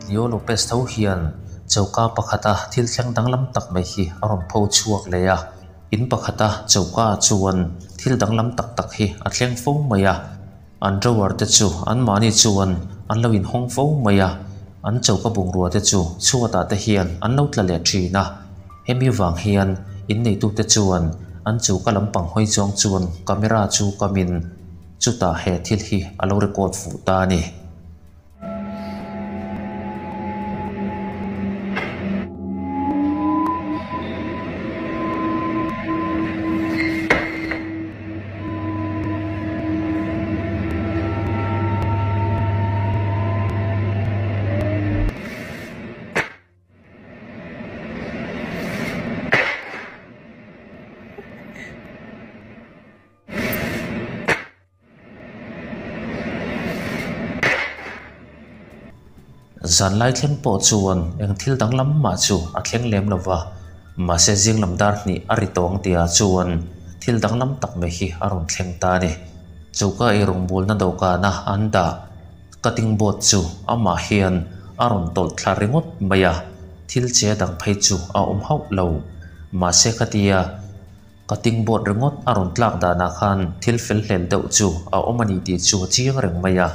Leo Lopez tho hian chauka pakhata thil thleng danglam tak mai hi aron pho chuak leya in pakhata chauka chuan thil danglam tak tak hi a thleng fo maya an drawer te chu an mani chuan an lo in hong fo maya an chauka bungrua te chu chuata te hian an lo tla le thina hemi wang hian in nei tu te chuan an chauka lampang hoi chong chuan camera chu kamin chuta he thil hi a lo record fu ta ni zan lai thleng po chuan eng thil danglam ma chu a thleng lem lova ma se jing lamdar ni ari tong tia chuan thil danglam tak me hi aron thleng ta ni chauka e rong bul na do ka na anda cutting board chu ama hian aron tol thla ringot maya thil che dang phei chu a hau lo ma se khatia cutting board ringot aron tlak da na khan thil fel hlel deuh chu a omani ti chu chiang reng maya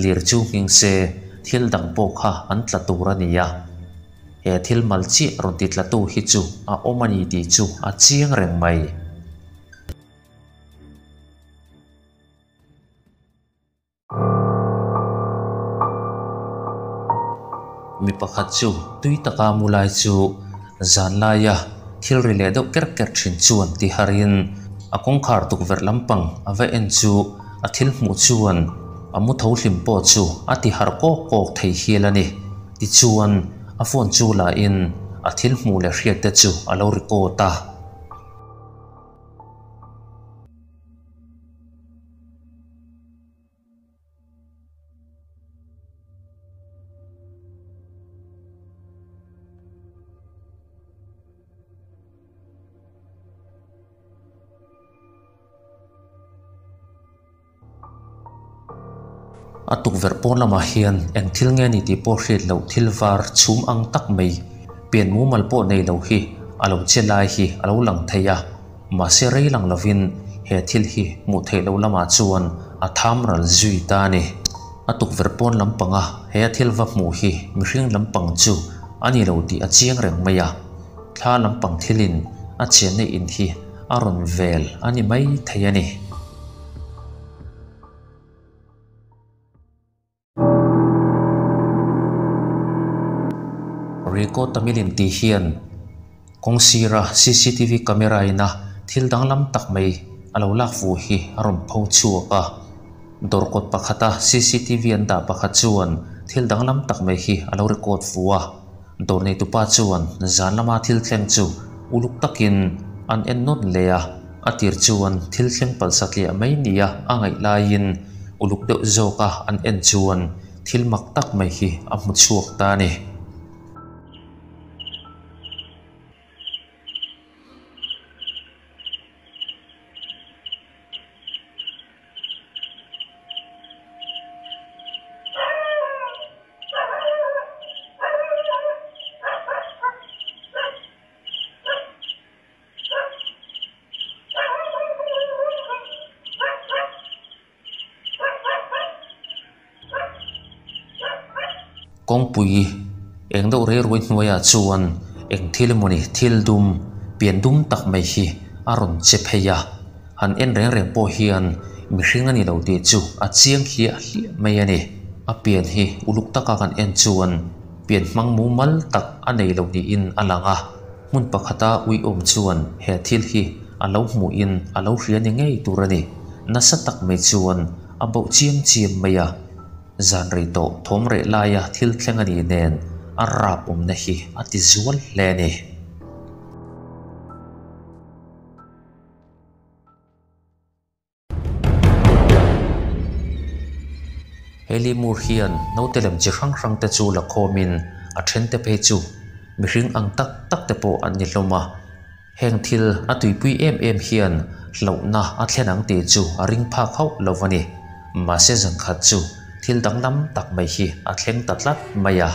lir chu hing se thil dang po kha an tla tura niya he thil malchi ron ti tla tu hi chu a omani ti chu a chiang reng mai mi pakhat chu tui taka mulai chu zan laia thil rile do ker ker thin chuan ti harin a kongkhar tuk ver lampang ave en chu a thil mu chuan amu tho hlim po chu ati har ko kok thei hialani ti chuan a phone chu la in a thil mu le hriat te chu a lo recordta atuk ver pon lama hian eng thil nge ni ti po hriat lo thil var chhum ang tak mai pian mu mal po nei lo hi alo chelai hi alo lang theya ma se rei lang lovin he thil hi mu thei lo lama chuan a tham ral zui ta ni atuk ver pon lampanga he thil va mu hi mihring lampang chu ani lo ti a chiang reng maya thla lampang thilin a chen nei in hi aron vel ani mai theiani record tamilin ti hian kongsira CCTV camera ina thil danglam tak mai alo lak fu hi aron pho chuaka dorkot pakhata CCTV anda pakhat chuan thil danglam tak mai hi alo record fuwa dor nei tu pa chuan zan lama thil thleng chu uluk takin an en not leya atir chuan thil thleng palsat le mai nia angai lain uluk de zoka an en chuan thil mak tak mai hi a mu chuak ta ni kong pui eng do re roi hnuaya chuan eng thil moni thil dum pian dum tak mai hi aron che pheya han en reng reng po hian mihring ani lo ti chu a chiang hi a hli mai ani a pian hi uluk taka kan en chuan pian hmang mu mal tak a nei lo ni in alanga mun pakhata ui om chuan he thil hi a lo mu in a lo hriani ngei turani nasa tak mai chuan a bo chiam chiam maya zan rei to thom re laia thil thlengani nen a rap na hi ati zual hle ni heli mur hian no telem chi rang rang te chu Lawrkhawm in a then te pe chu mihring ang tak tak te po an ni hloma heng thil a tuipui em hian hlauhna a thlenang ti chu a ring phak hau lovani ma se zan khat chu thil danglam tak mai hi a thleng tatlat maya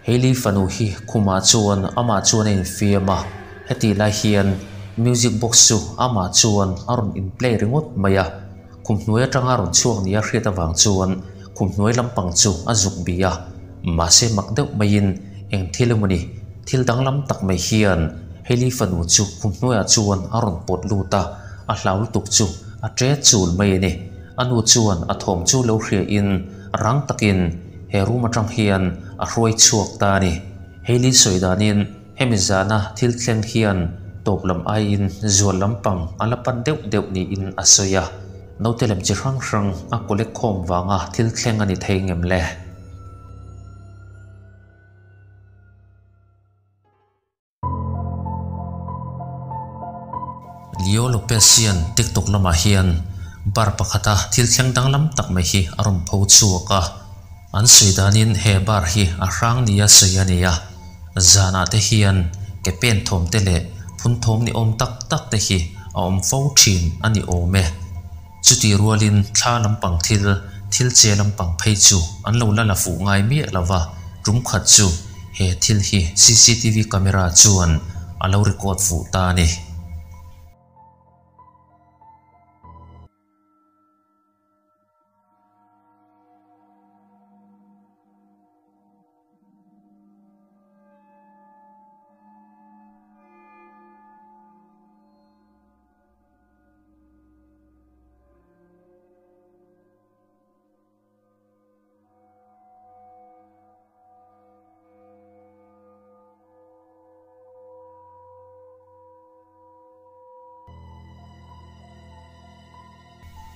Heli fanu hi kuma chuan ama chuan in fiama heti lai hian music box chu ama chuan arun in play ringot maya khumhnuai atanga ron chuak nia hriat awang chuan khumhnuai lampang chu azuk bia ma se makdeuh main eng thilmani thil danglam tak mai hian heli fanu chu khumhnuai chuan arun potluta a hlaul tuk chu a tre chul mai ni anu chuan a thom chu lo hria in rang takin he room atang hian a roi chuak ta ni heli soidanin hemizana thil thleng hian toplam ai in zual lampang alapan deuh ni in asoya notelem chi rang rang a Lawrkhawm wanga thil thleng ani theingem le Leo Lopesian TikTok lama hian bar pakhata thil thleng danglam tak mai hi arum pho chuaka an soidanin he bar hi a rang nia soyania zana te hian ke pen thom te le phun thom ni om tak tak te hi a om fo thin ani ome chuti rualin thla lampang thil che lampang phei chu an lo la fu ngai mi lawa rum khat chu he thil hi CCTV camera chuan a lo record fu ta ni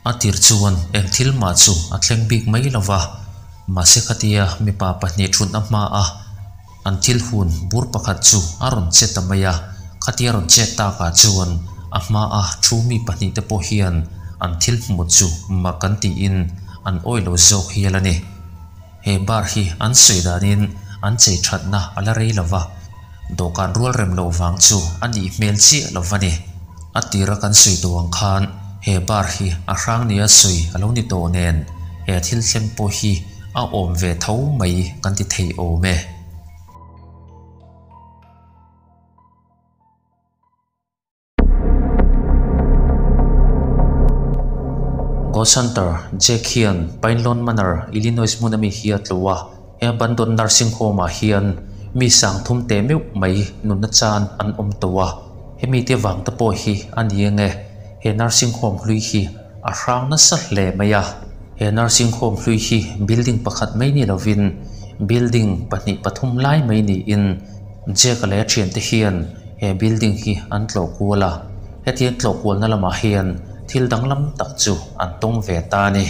atir chuan eng thil ma chu a thleng bik mai lawa ma se khatia mi pa pahnih thun a hma a an thil hun bur pakhat chu aron cheta maya khatia ron chet ta ka chuan a hma a thu mi pahnih te po hian an thil hmu chu ma kan ti in an oilo zok hialani he bar hi an soidanin an chei thatna ala rei lawa dokan rual rem lo wang chu ani hmel chi lawani atira kan soi tawang khan he bar hi a rang nia soi alo ni to nen he thil thleng po hi a om ve tho mai kan ti thei ome Go Center Jackian Pinelon Manor Illinois munami hiat lowa he abandon nursing home a hian mi sang thum te meu mai nunna chan an towa he mi te wang ta po hi anienge he nursing home hlui hi a rang na sa hle maya he nursing home hlui hi building pakhat mai ni lovin building pahnih pathum lai mai ni in jekale thian te hian he building hi an tlo kuala he thian tlo kual na lama hian thil danglam tak chu an tong ve ta ni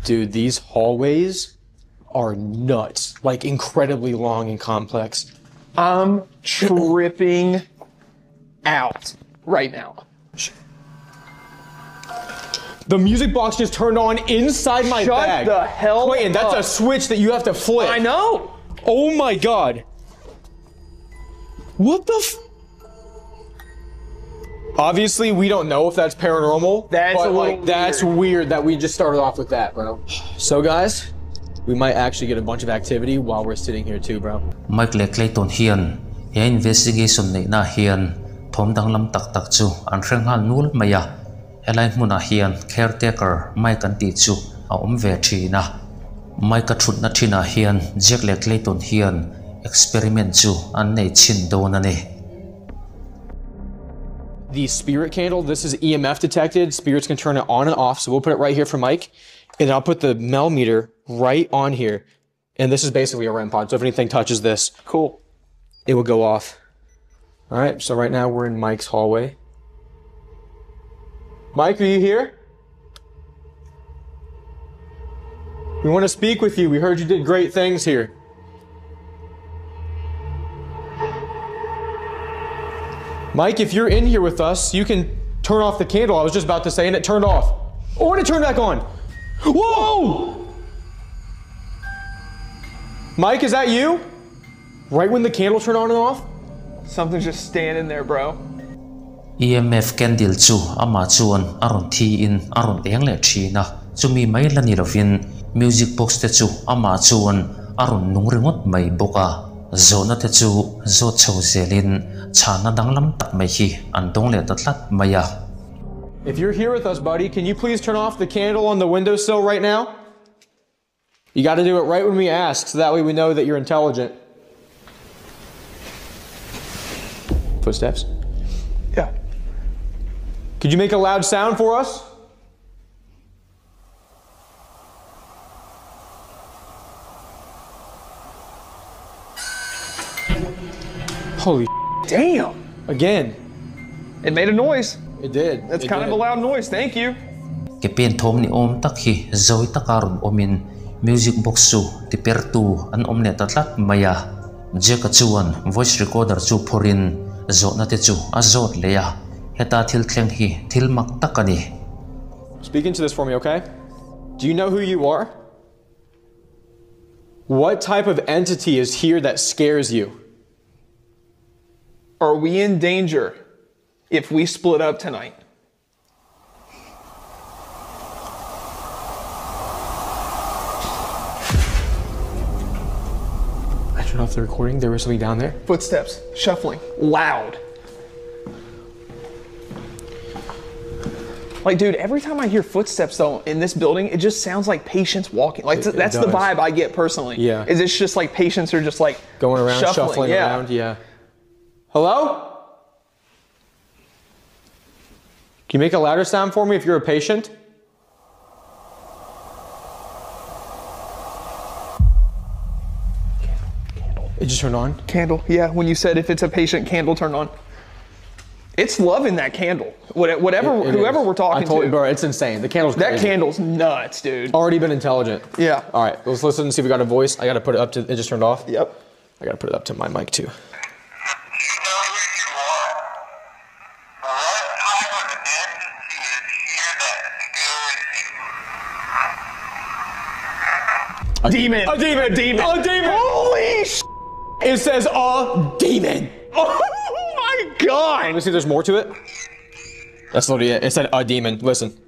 Dude, these hallways are nuts, like incredibly long and complex. I'm tripping out right now. The music box just turned on inside my bag. Shut the hell Clayton, that's a switch that you have to flip. I know. Oh my god. What the Obviously, we don't know if that's paranormal. That's weird that we just started off with that, bro. So guys, we might actually get a bunch of activity while we're sitting here too, bro. Mike le Clayton hian he investigation nei na hian thom danglam tak tak chu an hrenghal nul maya helai hmuna hian caretaker Mike an ti chu a om ve thina Mike a thutna thina hian Jack le Clayton hian experiment chu an nei chin do na ni. The spirit candle, this is EMF detected. Spirits can turn it on and off. So we'll put it right here for Mike. And I'll put the Mel meter right on here. And this is basically a REM pod. So if anything touches this, cool, it will go off. All right, so right now we're in Mike's hallway. Mike, are you here? We want to speak with you. We heard you did great things here. Mike, if you're in here with us, you can turn off the candle. I was just about to say, and it turned off. Oh, and it turned back on. Whoa! Mike, is that you? Right when the candle turned on and off? Something's just standing there, bro. EMF candle chu ama chuan aron thi in aron eng le thina chumi mai lani lovin music box te chu ama chuan aron nungringot mai boka zona te chu zo chho zelin chana danglam tak mai hi andong le tatlat maya. If you're here with us, buddy, can you please turn off the candle on the windowsill right now? You got to do it right when we ask, so that way we know that you're intelligent. Footsteps? Yeah. Could you make a loud sound for us? Holy damn. Again. It made a noise. It did. That's kind of a loud noise. Thank you. Ke pen thom ni om tak hi zoi takarun omin music box chu ti pertu an omne tatlat maya jeka chuan voice recorder chu phorin zona te chu azot leya heta thil thleng hi thil mak takani. Speak into this for me, okay? Do you know who you are? What type of entity is here that scares you? Are we in danger if we split up tonight? I turned off the recording. There was something down there. Footsteps, shuffling, loud. Like, dude, every time I hear footsteps, though, in this building, it just sounds like patients walking. Like, that's the vibe I get personally. Yeah. Is it's just like patients are just like going around, shuffling yeah. around. Yeah. Hello? Can you make a louder sound for me if you're a patient? Candle. It just turned on? Candle, yeah. When you said if it's a patient, candle turned on. It's loving that candle. Whoever we're talking I told to. you, bro, it's insane. The candle's crazy. That candle's nuts, dude. Already been intelligent. Yeah. All right, let's listen and see if we got a voice. I got to put it up to, it just turned off? Yep. I got to put it up to my mic too. A demon. A demon. A demon. A demon. Holy sh**. It says a demon. Oh my God. Let me see if there's more to it. That's literally it. It said a demon. Listen.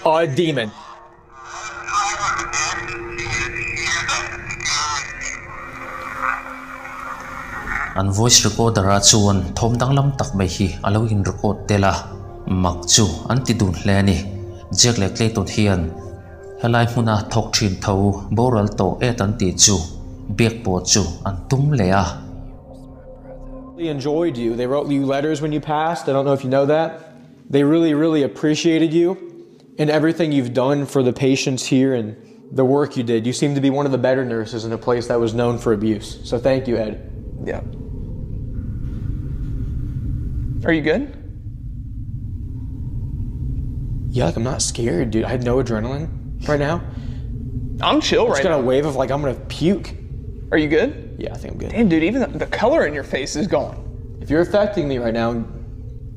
A demon. An voice recorder a chuan thom danglam tak mai hi aloin record tela mak chu an ti dun hle ani jek le klei ton hian helai hmuna thok thin tho boral to et an ti chu bek po chu an tum le a. They enjoyed you. They wrote you letters when you passed. I don't know if you know that. They really appreciated you and everything you've done for the patients here and the work you did. You seem to be one of the better nurses in a place that was known for abuse. So thank you, Ed. Yeah. Are you good? Yeah, like I'm not scared, dude. I had no adrenaline right now. I'm chill right now. Just got a wave of like I'm gonna puke. Are you good? Yeah, I think I'm good. Damn, dude, even the color in your face is gone. If you're affecting me right now,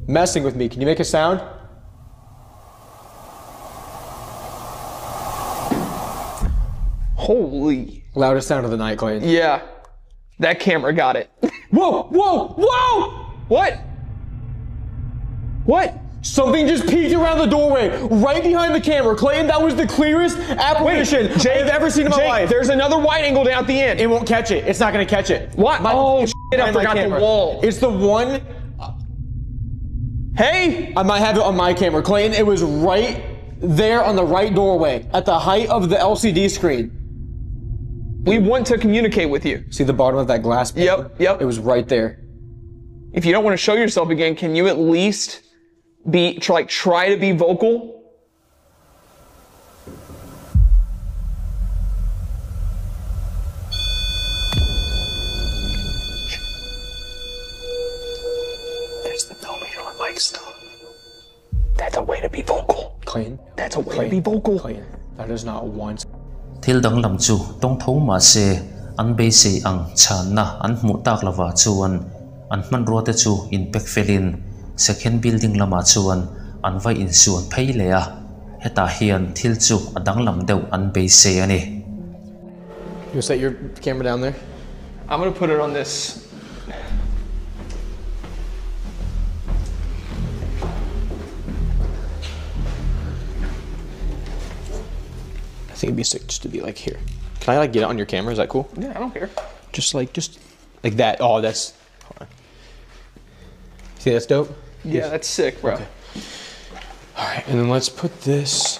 messing with me, can you make a sound? Holy. Loudest sound of the night, Clayton. Yeah. That camera got it. Whoa, whoa, whoa! What? What? Something just peeked around the doorway, right behind the camera. Clayton, that was the clearest apparition I've ever seen in my life. There's another wide angle down at the end. It won't catch it. It's not gonna catch it. What? Oh, shit, I forgot the wall. It's the one. Hey! I might have it on my camera. Clayton, it was right there on the right doorway, at the height of the LCD screen. We want to communicate with you. See the bottom of that glass pane? Yep. It was right there. If you don't want to show yourself again, can you at least try to be vocal? There's the millimeter on Mike's stuff. That's a way to be vocal. Clayton. That's a way to be vocal. Clayton. That is not once. Thil dang lam chu tong tho ma se an be se ang chan na an mu tak lawa chuan an man ro te chu in pek felin second building lama chuan an vai in suan phei le a heta hian thil chu adang lam deuh an be se ani. You set your camera down there? I'm gonna put it on this. I think it'd be sick just to be like here. Can I like get it on your camera? Is that cool? Yeah, I don't care. Just like that. Oh, that's. Hold on. See, that's dope. Yeah, that's sick, bro. Okay. All right, and then let's put this.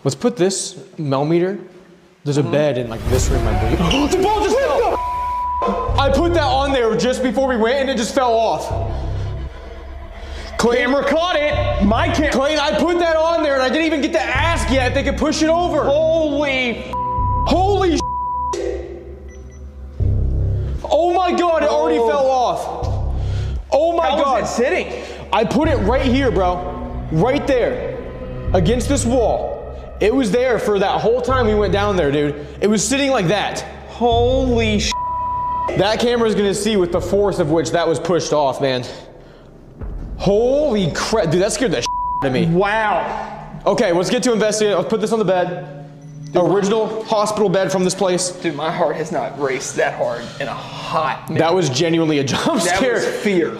Let's put this millimeter. There's a bed in like this room, I believe. Oh, the ball just fell. I put that on there just before we went, and it just fell off. Camera caught it. My camera. Clayton, I put that on there, and I didn't even get to ask yet if they could push it over. Holy. Oh my God! It already fell off. Oh my God! How was it sitting? I put it right here, bro. Right there, against this wall. It was there for that whole time we went down there, dude. It was sitting like that. Holy sh**. That camera's gonna see with the force of which that was pushed off, man. Holy crap, dude, that scared the out of me. Wow. Okay, let's get to investigating. Let's put this on the bed. Original hospital bed from this place. Dude, my heart has not raced that hard in a hot minute. That was genuinely a jump scare. That was fear.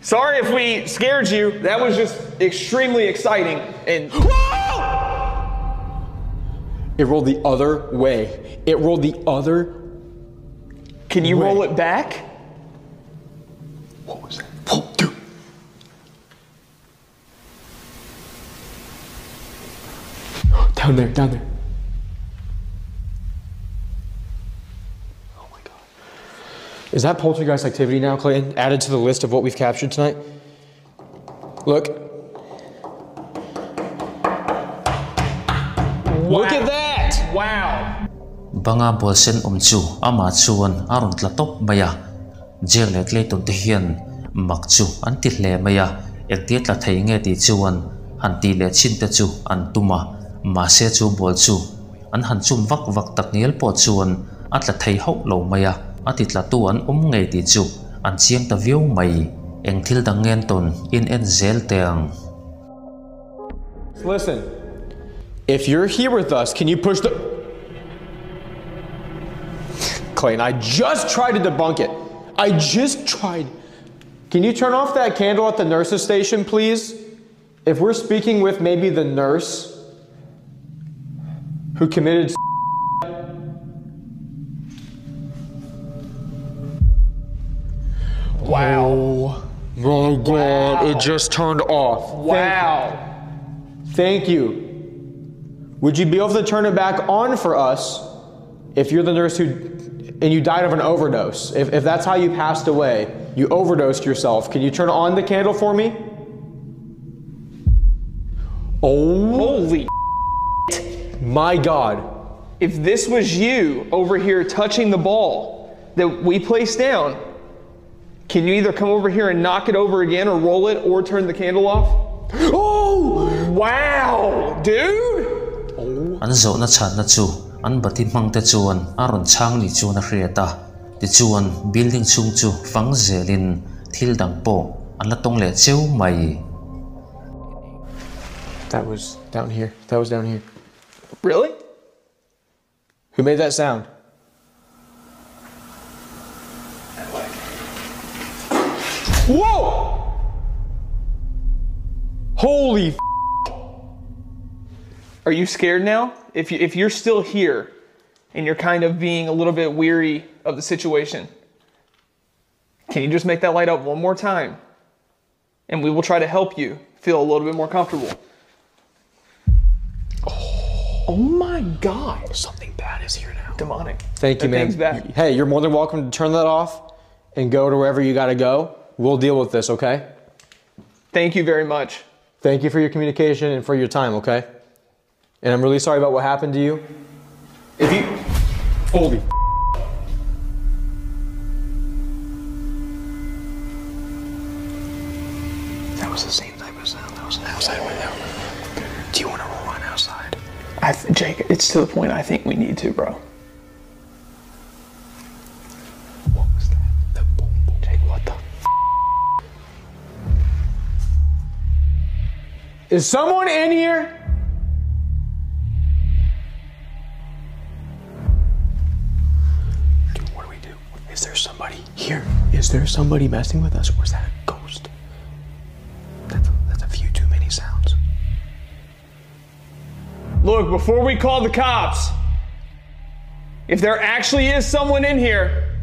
Sorry if we scared you. That was just extremely exciting. And it rolled the other way. It rolled the other. Can you roll it back? What was that? Oh, dude. Down there, down there. Oh my God. Is that poltergeist activity now, Clayton? Added to the list of what we've captured tonight? Look. Wow. Look at that! Wow. Banga bolsen chu ama chuan aron tlatop maya jeng le klei ton te hian mak chu an ti hle maya ektiat la thei nge ti chuan han ti le chin te chu an tuma ma se chu bol chu an han chum vak vak tak ngel po chuan atla thei ho lo maya atitla tu an nge ti chu an chiang ta view mai eng thil dang ngen ton in en zel teng. Listen, if you're here with us, can you push the... Clayton, I just tried to debunk it. I just tried. Can you turn off that candle at the nurse's station, please? If we're speaking with maybe the nurse who committed Wow. Oh my God, it just turned off. Wow. Thank you. Would you be able to turn it back on for us if you're the nurse and you died of an overdose? If that's how you passed away, you overdosed yourself, can you turn on the candle for me? Oh. Holy my God. If this was you over here touching the ball that we placed down, can you either come over here and knock it over again or roll it or turn the candle off? Oh! Wow, dude! An zo na chan na chu an bati mang te chuan aron chang ni chu na hriata ti chuan building chung chu fang zelin thil dang po an la tong le cheu mai. That was down here. That was down here. Really? Who made that sound? Whoa! Holy f***. Are you scared now? If you're still here and you're kind of being a little bit weary of the situation, can you just make that light up one more time? And we will try to help you feel a little bit more comfortable. Oh my God. Something bad is here now. Demonic. Thank you, That thing's man. back. Hey, you're more than welcome to turn that off and go to wherever you gotta go. We'll deal with this, okay? Thank you very much. Thank you for your communication and for your time, okay? And I'm really sorry about what happened to you. If you... Holy... That was the same type of sound. That was an outside window. Do you want to roll on outside? Jake, it's to the point I think we need to, bro. What was that? The boom boom. Jake, what the Is someone in here? Dude, what do we do? Is there somebody here? Is there somebody messing with us, or is that a ghost? That's a few too many sounds. Look, before we call the cops, if there actually is someone in here,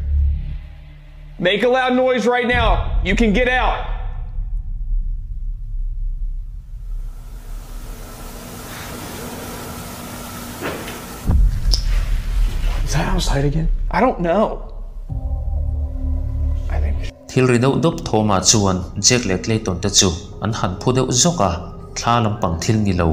make a loud noise right now. You can get out. Is that outside again? I don't know. I think Thil ri deuh dop thawmah chuan Jack lek leiton te chu an han phu deuh zawka thla lampang thil ni lo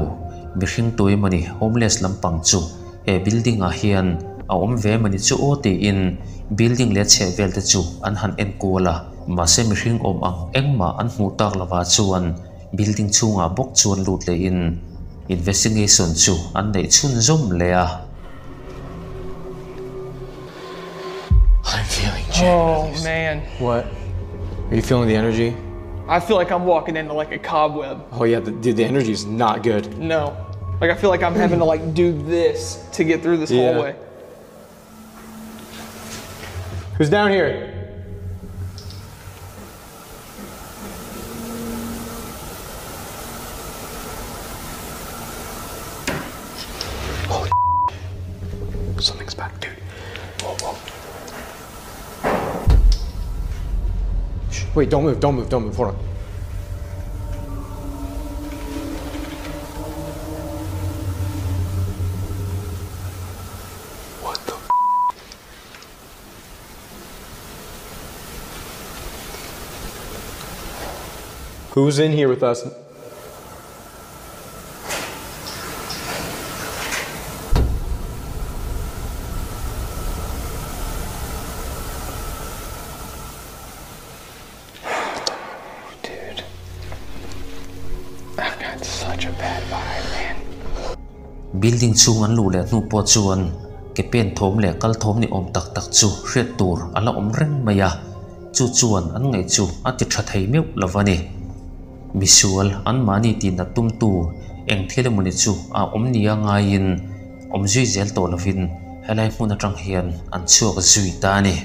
mihring tui mani homeless lampang chu he building a hian a awm ve mani chu o ti in building le che vel te chu an han en kuala ma se mihring om ang engma an hmu tak lawa chuan building chunga bok chuan lut le in investigation chu an nei chun zom le a. I'm feeling Oh, man. What? Are you feeling the energy? I feel like I'm walking into like a cobweb. Oh yeah, dude, the energy is not good. No. Like I feel like I'm having to like do this to get through this Yeah. hallway. Who's down here? Holy something's back, dude. Whoa, whoa. Shh, wait, don't move, don't move, don't move. Hold on. What the Who's in here with us? Dude. I've got such a bad vibe, man. Building chung an lu le nu po chuan ke pen thom le kal thom ni om tak tak chu hriat tur ala om reng maya chu chuan an ngai chu ati tha thei meu lawani visual an mani ti na tum tu eng thile muni chu a om nia ngain om zui zel to lovin helai hmun atang hian an chuak zui ta ni